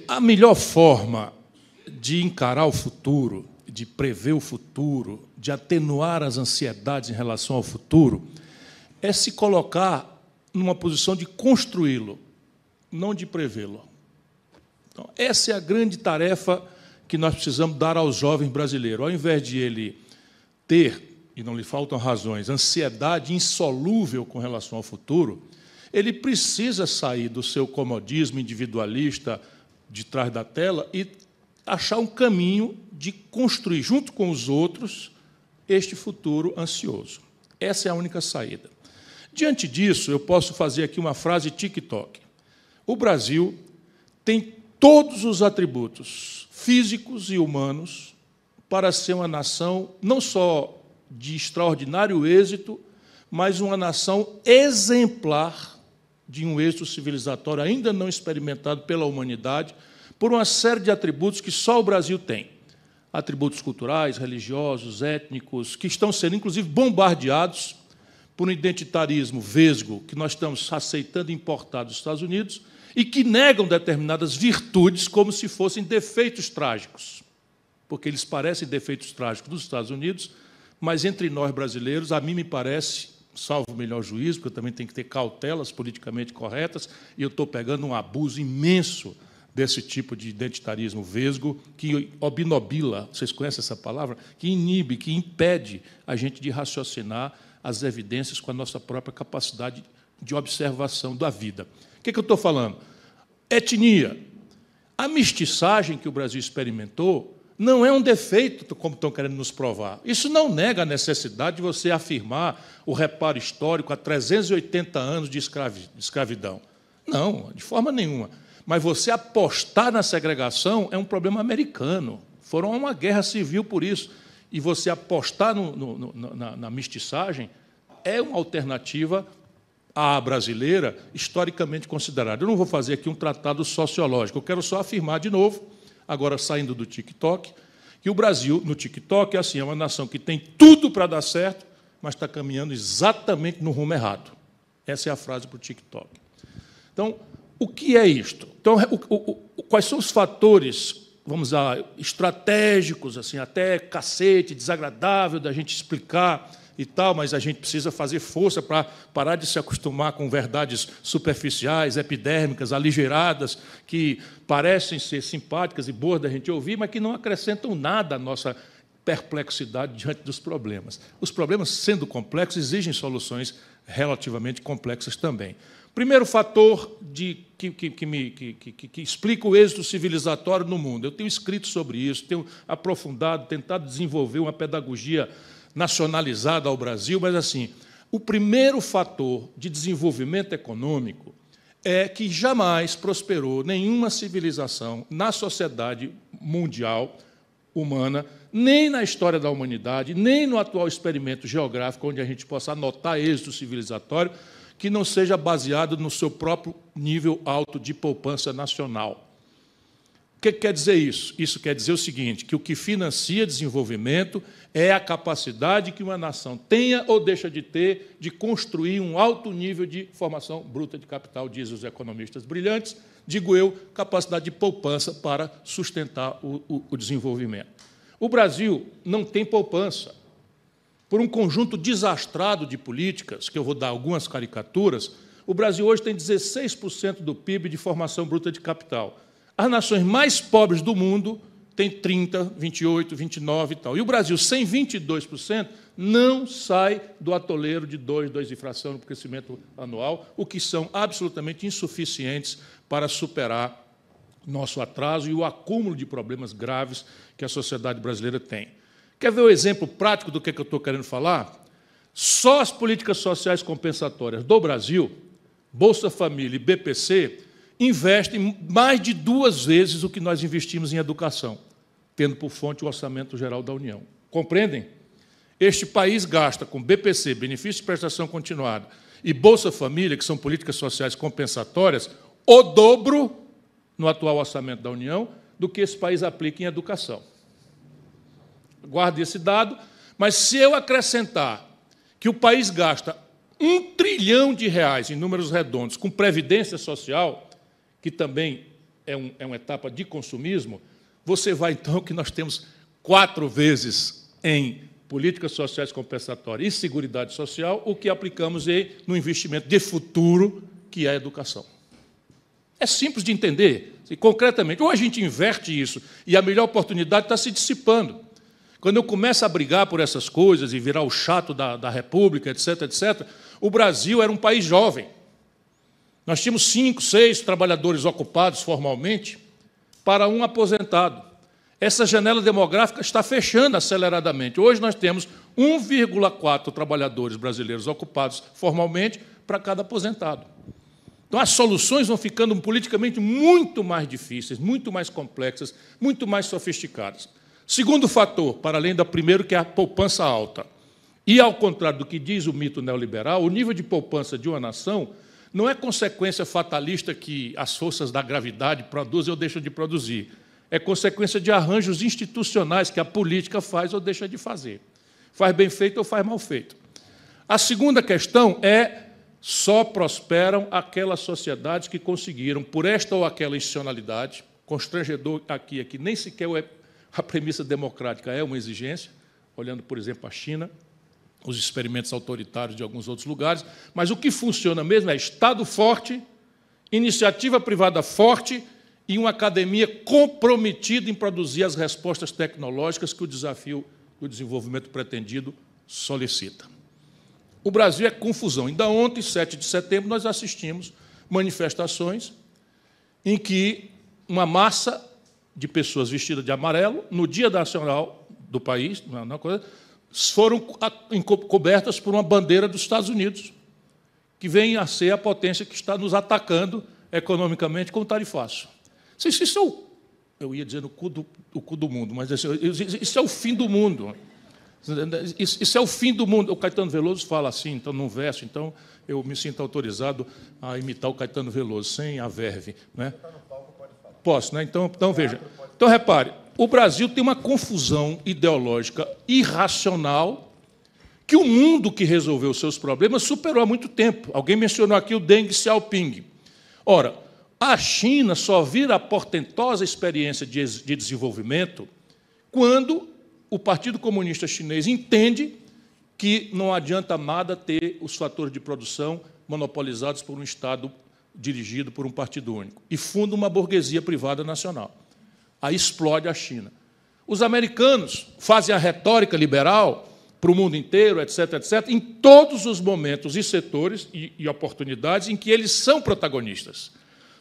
A melhor forma de encarar o futuro, de prever o futuro, de atenuar as ansiedades em relação ao futuro, é se colocar numa posição de construí-lo, não de prevê-lo. Então, essa é a grande tarefa que nós precisamos dar aos jovens brasileiros. Ao invés de ele ter, e não lhe faltam razões, ansiedade insolúvel com relação ao futuro, ele precisa sair do seu comodismo individualista de trás da tela e achar um caminho de construir, junto com os outros, este futuro ansioso. Essa é a única saída. Diante disso, eu posso fazer aqui uma frase TikTok. O Brasil tem todos os atributos físicos e humanos para ser uma nação não só de extraordinário êxito, mas uma nação exemplar de um êxito civilizatório ainda não experimentado pela humanidade, por uma série de atributos que só o Brasil tem. Atributos culturais, religiosos, étnicos, que estão sendo, inclusive, bombardeados por um identitarismo vesgo que nós estamos aceitando importar dos Estados Unidos e que negam determinadas virtudes como se fossem defeitos trágicos, porque eles parecem defeitos trágicos dos Estados Unidos, mas entre nós brasileiros, a mim me parece, salvo o melhor juízo, porque eu também tenho que ter cautelas politicamente corretas, e eu estou pegando um abuso imenso desse tipo de identitarismo vesgo que obnobila, vocês conhecem essa palavra? Que inibe, que impede a gente de raciocinar as evidências com a nossa própria capacidade de observação da vida. O que eu estou falando? Etnia. A mestiçagem que o Brasil experimentou não é um defeito, como estão querendo nos provar. Isso não nega a necessidade de você afirmar o reparo histórico a 380 anos de escravidão. Não, de forma nenhuma. Mas você apostar na segregação é um problema americano. Foram a uma guerra civil por isso. E você apostar na mestiçagem é uma alternativa à brasileira historicamente considerada. Eu não vou fazer aqui um tratado sociológico, eu quero só afirmar de novo, agora saindo do TikTok, que o Brasil, no TikTok, é uma nação que tem tudo para dar certo, mas está caminhando exatamente no rumo errado. Essa é a frase para o TikTok. Então, o que é isto? Então, quais são os fatores, vamos lá, estratégicos, assim, até cacete, desagradável da gente explicar e tal, mas a gente precisa fazer força para parar de se acostumar com verdades superficiais, epidérmicas, aligeradas, que parecem ser simpáticas e boas da gente ouvir, mas que não acrescentam nada à nossa perplexidade diante dos problemas. Os problemas, sendo complexos, exigem soluções relativamente complexas também. Primeiro fator que explica o êxito civilizatório no mundo. Eu tenho escrito sobre isso, tenho aprofundado, tentado desenvolver uma pedagogia nacionalizada ao Brasil, mas, assim, o primeiro fator de desenvolvimento econômico é que jamais prosperou nenhuma civilização na sociedade mundial humana, nem na história da humanidade, nem no atual experimento geográfico, onde a gente possa anotar êxito civilizatório, que não seja baseado no seu próprio nível alto de poupança nacional. O que quer dizer isso? Isso quer dizer o seguinte, que o que financia desenvolvimento é a capacidade que uma nação tenha ou deixa de ter de construir um alto nível de formação bruta de capital, dizem os economistas brilhantes, digo eu, capacidade de poupança para sustentar o desenvolvimento. O Brasil não tem poupança. Por um conjunto desastrado de políticas, que eu vou dar algumas caricaturas, o Brasil hoje tem 16% do PIB de formação bruta de capital. As nações mais pobres do mundo têm 30%, 28%, 29% e tal. E o Brasil, sem 22%, não sai do atoleiro de 2 de fração no crescimento anual, o que são absolutamente insuficientes para superar nosso atraso e o acúmulo de problemas graves que a sociedade brasileira tem. Quer ver o exemplo prático do que eu estou querendo falar? Só as políticas sociais compensatórias do Brasil, Bolsa Família e BPC, investem mais de 2 vezes o que nós investimos em educação, tendo por fonte o Orçamento Geral da União. Compreendem? Este país gasta com BPC, benefício de prestação continuada, e Bolsa Família, que são políticas sociais compensatórias, o dobro no atual Orçamento da União do que esse país aplica em educação. Guarde esse dado, mas se eu acrescentar que o país gasta R$1 trilhão em números redondos com previdência social, que também é uma etapa de consumismo, você vai, então, que nós temos 4 vezes em políticas sociais compensatórias e seguridade social o que aplicamos no investimento de futuro, que é a educação. É simples de entender, concretamente. Ou a gente inverte isso e a melhor oportunidade está se dissipando. Quando eu começo a brigar por essas coisas e virar o chato da República, etc., etc., o Brasil era um país jovem. Nós tínhamos 5, 6 trabalhadores ocupados formalmente para um aposentado. Essa janela demográfica está fechando aceleradamente. Hoje nós temos 1,4 trabalhadores brasileiros ocupados formalmente para cada aposentado. Então, as soluções vão ficando politicamente muito mais difíceis, muito mais complexas, muito mais sofisticadas. Segundo fator, para além do primeiro, que é a poupança alta. E, ao contrário do que diz o mito neoliberal, o nível de poupança de uma nação não é consequência fatalista que as forças da gravidade produzem ou deixam de produzir. É consequência de arranjos institucionais que a política faz ou deixa de fazer. Faz bem feito ou faz mal feito. A segunda questão é: só prosperam aquelas sociedades que conseguiram, por esta ou aquela institucionalidade, constrangedor aqui é que nem sequer a premissa democrática é uma exigência, olhando, por exemplo, a China, os experimentos autoritários de alguns outros lugares, mas o que funciona mesmo é Estado forte, iniciativa privada forte e uma academia comprometida em produzir as respostas tecnológicas que o desafio do desenvolvimento pretendido solicita. O Brasil é confusão. Ainda ontem, 7 de setembro, nós assistimos manifestações em que uma massa de pessoas vestidas de amarelo, no Dia Nacional do país, foram cobertas por uma bandeira dos Estados Unidos, que vem a ser a potência que está nos atacando economicamente com o tarifaço. Isso é eu ia dizer o cu do mundo, mas isso é o fim do mundo. Isso é o fim do mundo. O Caetano Veloso fala assim, então, num verso, então eu me sinto autorizado a imitar o Caetano Veloso, sem a verve. Né? Posso, né? Então veja. Então, repare, o Brasil tem uma confusão ideológica irracional que o mundo que resolveu seus problemas superou há muito tempo. Alguém mencionou aqui o Deng Xiaoping. Ora, a China só vira a portentosa experiência de desenvolvimento quando o Partido Comunista Chinês entende que não adianta nada ter os fatores de produção monopolizados por um Estado dirigido por um partido único, e funda uma burguesia privada nacional. Aí explode a China. Os americanos fazem a retórica liberal para o mundo inteiro, etc., etc., em todos os momentos e setores e oportunidades em que eles são protagonistas,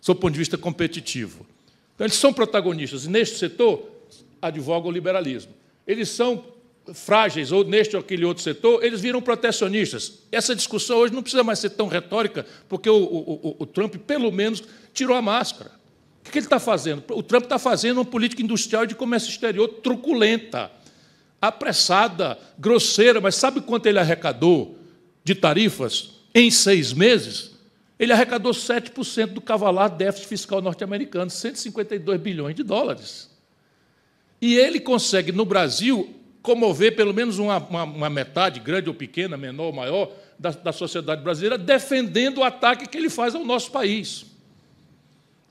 sob o ponto de vista competitivo. Então, eles são protagonistas, e neste setor advogam o liberalismo. Eles são frágeis, ou neste ou aquele outro setor, eles viram protecionistas. Essa discussão hoje não precisa mais ser tão retórica, porque o Trump, pelo menos, tirou a máscara. O que ele está fazendo? O Trump está fazendo uma política industrial de comércio exterior truculenta, apressada, grosseira, mas sabe quanto ele arrecadou de tarifas em 6 meses? Ele arrecadou 7% do cavalar déficit fiscal norte-americano, 152 bilhões de dólares. E ele consegue, no Brasil, comover pelo menos uma metade, grande ou pequena, menor ou maior, da sociedade brasileira, defendendo o ataque que ele faz ao nosso país.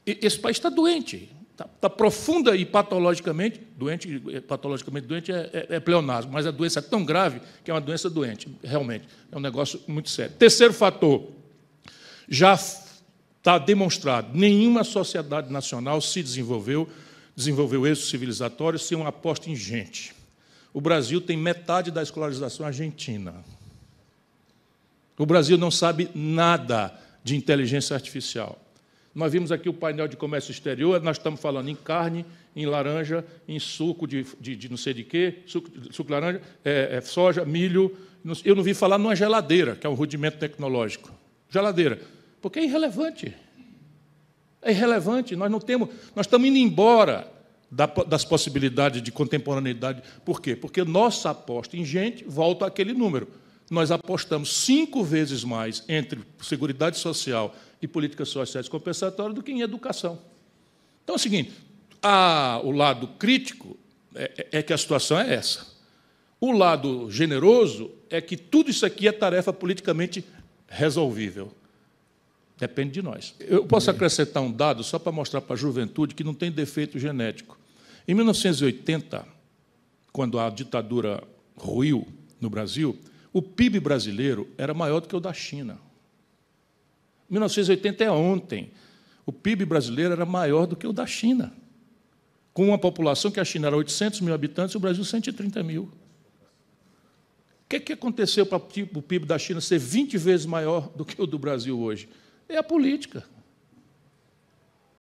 E esse país está doente, está profunda e patologicamente doente é pleonasmo, mas a doença é tão grave que é uma doença doente, realmente. É um negócio muito sério. Terceiro fator, já está demonstrado, nenhuma sociedade nacional se desenvolveu êxito civilizatório sem uma aposta em gente. O Brasil tem metade da escolarização argentina. O Brasil não sabe nada de inteligência artificial. Nós vimos aqui o painel de comércio exterior, nós estamos falando em carne, em laranja, em suco de não sei de quê, suco de laranja, soja, milho. Eu não vi falar numa geladeira, que é um rudimento tecnológico. Geladeira, porque é irrelevante. É irrelevante, nós estamos indo embora das possibilidades de contemporaneidade. Por quê? Porque nossa aposta em gente volta àquele número. Nós apostamos 5 vezes mais entre seguridade social e políticas sociais compensatórias do que em educação. Então é o seguinte, o lado crítico é que a situação é essa. O lado generoso é que tudo isso aqui é tarefa politicamente resolvível. Depende de nós. Eu posso acrescentar um dado só para mostrar para a juventude que não tem defeito genético. Em 1980, quando a ditadura ruiu no Brasil, o PIB brasileiro era maior do que o da China. 1980 é ontem. O PIB brasileiro era maior do que o da China, com uma população que a China era 800 mil habitantes e o Brasil 130 mil. O que aconteceu para o PIB da China ser 20 vezes maior do que o do Brasil hoje? É a política.